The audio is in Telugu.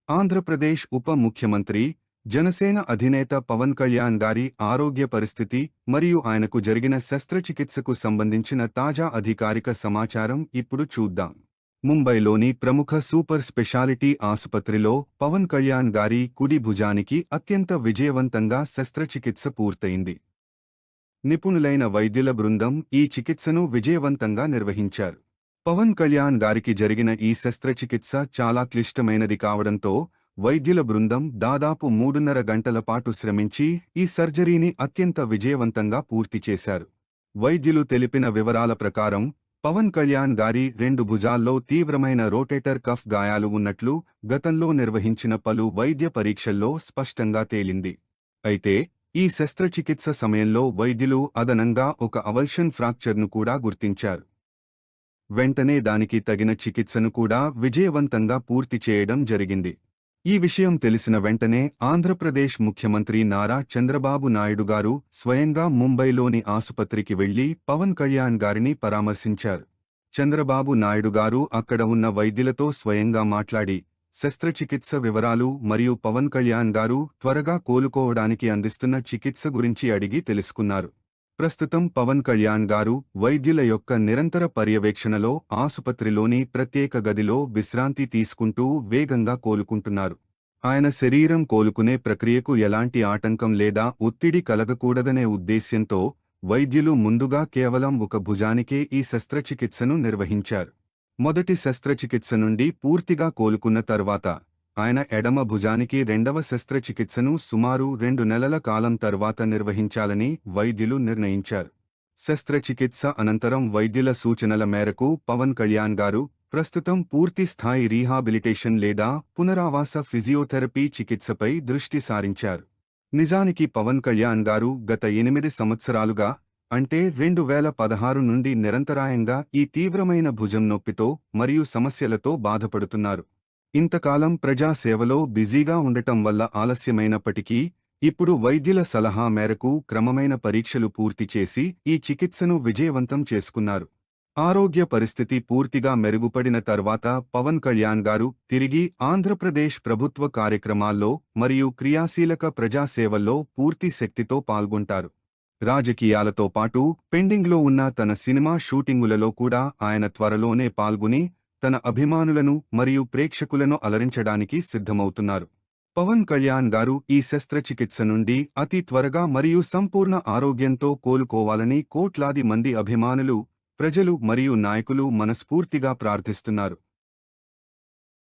ఆంధ్రప్రదేశ్ ఉప ముఖ్యమంత్రి, జనసేన అధినేత పవన్ కళ్యాణ్ గారి ఆరోగ్య పరిస్థితి మరియు ఆయనకు జరిగిన శస్త్రచికిత్సకు సంబంధించిన తాజా అధికారిక సమాచారం ఇప్పుడు చూద్దాం. ముంబైలోని ప్రముఖ సూపర్ స్పెషాలిటీ ఆసుపత్రిలో పవన్ కళ్యాణ్ గారి కుడి భుజానికి అత్యంత విజయవంతంగా శస్త్రచికిత్స పూర్తయింది. నిపుణులైన వైద్యుల బృందం ఈ చికిత్సను విజయవంతంగా నిర్వహించారు. పవన్ కళ్యాణ్ గారికి జరిగిన ఈ శస్త్రచికిత్స చాలా క్లిష్టమైనది కావడంతో వైద్యుల బృందం దాదాపు 3.5 గంటల పాటు శ్రమించి ఈ సర్జరీని అత్యంత విజయవంతంగా పూర్తి చేశారు. వైద్యులు తెలిపిన వివరాల ప్రకారం పవన్ కళ్యాణ్ గారి 2 భుజాల్లో తీవ్రమైన రోటేటర్ కఫ్ గాయాలు ఉన్నట్లు గతంలో నిర్వహించిన పలు వైద్య పరీక్షల్లో స్పష్టంగా తేలింది. అయితే ఈ శస్త్రచికిత్స సమయంలో వైద్యులు అదనంగా ఒక అవల్షన్ ఫ్రాక్చర్ను కూడా గుర్తించారు. వెంటనే దానికి తగిన చికిత్సను కూడా విజయవంతంగా పూర్తి చేయడం జరిగింది. ఈ విషయం తెలిసిన వెంటనే ఆంధ్రప్రదేశ్ ముఖ్యమంత్రి నారా చంద్రబాబు నాయుడు గారు స్వయంగా ముంబైలోని ఆసుపత్రికి వెళ్లి పవన్ కళ్యాణ్ గారిని పరామర్శించారు. చంద్రబాబు నాయుడు గారు అక్కడ ఉన్న వైద్యులతో స్వయంగా మాట్లాడి శస్త్రచికిత్స వివరాలు మరియు పవన్ కళ్యాణ్ గారు త్వరగా కోలుకోవడానికి అందిస్తున్న చికిత్స గురించి అడిగి తెలుసుకున్నారు. ప్రస్తుతం పవన్ కళ్యాణ్ గారు వైద్యుల యొక్క నిరంతర పర్యవేక్షణలో ఆసుపత్రిలోని ప్రత్యేక గదిలో విశ్రాంతి తీసుకుంటూ వేగంగా కోలుకుంటున్నారు. ఆయన శరీరం కోలుకునే ప్రక్రియకు ఎలాంటి ఆటంకం లేదా ఒత్తిడి కలగకూడదనే ఉద్దేశ్యంతో వైద్యులు ముందుగా కేవలం ఒక భుజానికే ఈ శస్త్రచికిత్సను నిర్వహించారు. మొదటి శస్త్రచికిత్స నుండి పూర్తిగా కోలుకున్న తర్వాత ఆయన ఎడమ భుజానికి 2వ శస్త్రచికిత్సను సుమారు 2 నెలల కాలం తర్వాత నిర్వహించాలని వైద్యులు నిర్ణయించారు. శస్త్రచికిత్స అనంతరం వైద్యుల సూచనల మేరకు పవన్ కళ్యాణ్ గారు ప్రస్తుతం పూర్తి స్థాయి రీహాబిలిటేషన్ లేదా పునరావాస ఫిజియోథెరపీ చికిత్సపై దృష్టి సారించారు. నిజానికి పవన్ కళ్యాణ్ గారు గత 8 సంవత్సరాలుగా అంటే 2016 నుండి నిరంతరాయంగా ఈ తీవ్రమైన భుజం నొప్పితో మరియు సమస్యలతో బాధపడుతున్నారు. ఇంతకాలం ప్రజాసేవలో బిజీగా ఉండటం వల్ల ఆలస్యమైనప్పటికీ ఇప్పుడు వైద్యుల సలహా మేరకు క్రమమైన పరీక్షలు పూర్తి చేసి ఈ చికిత్సను విజయవంతం చేసుకున్నారు. ఆరోగ్య పరిస్థితి పూర్తిగా మెరుగుపడిన తర్వాత పవన్ కళ్యాణ్ గారు తిరిగి ఆంధ్రప్రదేశ్ ప్రభుత్వ కార్యక్రమాల్లో మరియు క్రియాశీలక ప్రజాసేవల్లో పూర్తి శక్తితో పాల్గొంటారు. రాజకీయాలతో పాటు పెండింగ్లో ఉన్న తన సినిమా షూటింగులలో కూడా ఆయన త్వరలోనే పాల్గొని తన అభిమానులను మరియు ప్రేక్షకులను అలరించడానికి సిద్ధమవుతున్నారు. పవన్ కళ్యాణ్ గారు ఈ శస్త్రచికిత్స నుండి అతి త్వరగా మరియు సంపూర్ణ ఆరోగ్యంతో కోలుకోవాలని కోట్లాది మంది అభిమానులు, ప్రజలు మరియు నాయకులు మనస్ఫూర్తిగా ప్రార్థిస్తున్నారు.